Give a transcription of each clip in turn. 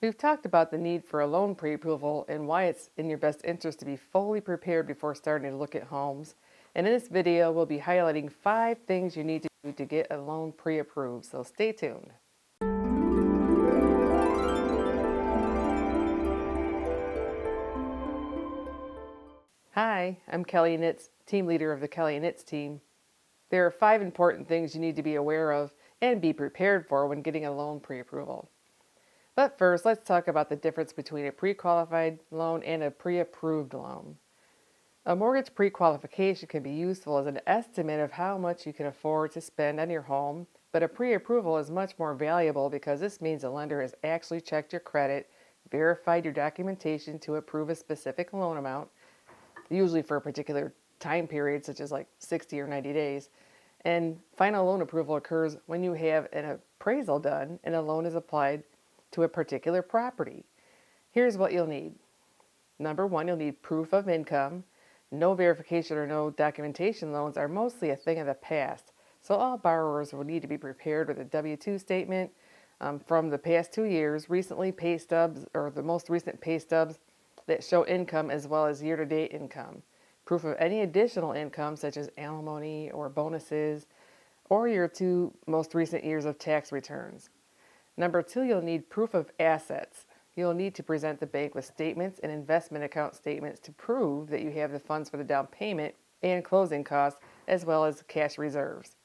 We've talked about the need for a loan pre-approval and why it's in your best interest to be fully prepared before starting to look at homes. And in this video, we'll be highlighting 5 things you need to do to get a loan pre-approved, so stay tuned. Hi, I'm Kelley Knitz, team leader of the Kelley Knitz Team. There are 5 important things you need to be aware of and be prepared for when getting a loan pre-approval. But first, let's talk about the difference between a pre-qualified loan and a pre-approved loan. A mortgage pre-qualification can be useful as an estimate of how much you can afford to spend on your home, but a pre-approval is much more valuable because this means the lender has actually checked your credit, verified your documentation to approve a specific loan amount, usually for a particular time period such as like 60 or 90 days, and final loan approval occurs when you have an appraisal done and a loan is applied to a particular property. Here's what you'll need. Number 1, you'll need proof of income. No verification or no documentation loans are mostly a thing of the past, so all borrowers will need to be prepared with a W-2 statement from the past 2 years, recently pay stubs or the most recent pay stubs that show income as well as year-to-date income, proof of any additional income such as alimony or bonuses, or your 2 most recent years of tax returns. Number 2, you'll need proof of assets. You'll need to present the bank with statements and investment account statements to prove that you have the funds for the down payment and closing costs, as well as cash reserves.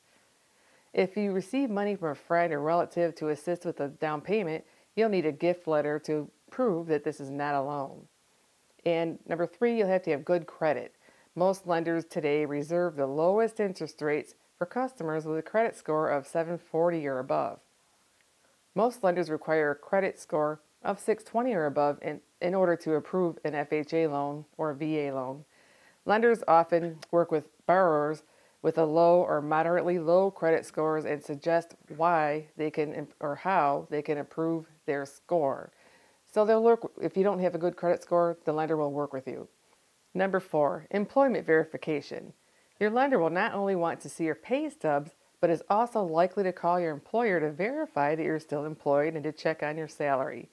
If you receive money from a friend or relative to assist with the down payment, you'll need a gift letter to prove that this is not a loan. And number 3, you'll have to have good credit. Most lenders today reserve the lowest interest rates for customers with a credit score of 740 or above. Most lenders require a credit score of 620 or above in order to approve an FHA loan or VA loan. Lenders often work with borrowers with a low or moderately low credit scores and suggest why they can or how they can improve their score. So they'll look, if you don't have a good credit score, the lender will work with you. Number 4, employment verification. Your lender will not only want to see your pay stubs, but is also likely to call your employer to verify that you're still employed and to check on your salary.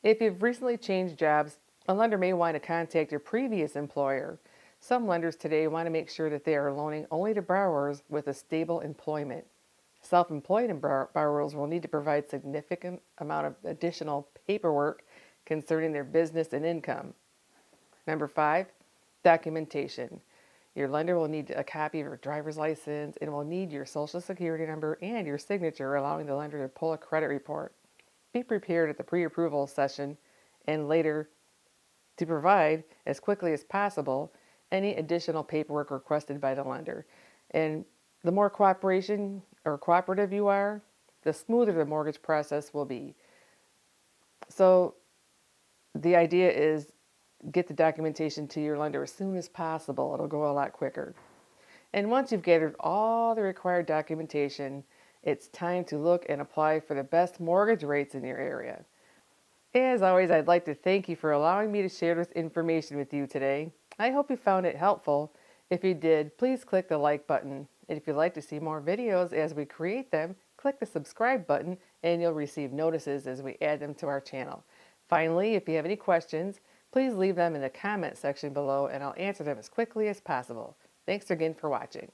If you've recently changed jobs, a lender may want to contact your previous employer. Some lenders today want to make sure that they are loaning only to borrowers with a stable employment. Self-employed borrowers will need to provide significant amount of additional paperwork concerning their business and income. Number 5, documentation. Your lender will need a copy of your driver's license and will need your social security number and your signature, allowing the lender to pull a credit report. Be prepared at the pre-approval session and later to provide, as quickly as possible, any additional paperwork requested by the lender. And the more cooperation or cooperative you are, the smoother the mortgage process will be. So the idea is get the documentation to your lender as soon as possible. It'll go a lot quicker. And once you've gathered all the required documentation, it's time to look and apply for the best mortgage rates in your area. As always, I'd like to thank you for allowing me to share this information with you today. I hope you found it helpful. If you did, please click the like button. And if you'd like to see more videos as we create them, click the subscribe button and you'll receive notices as we add them to our channel. Finally, if you have any questions, please leave them in the comment section below and I'll answer them as quickly as possible. Thanks again for watching.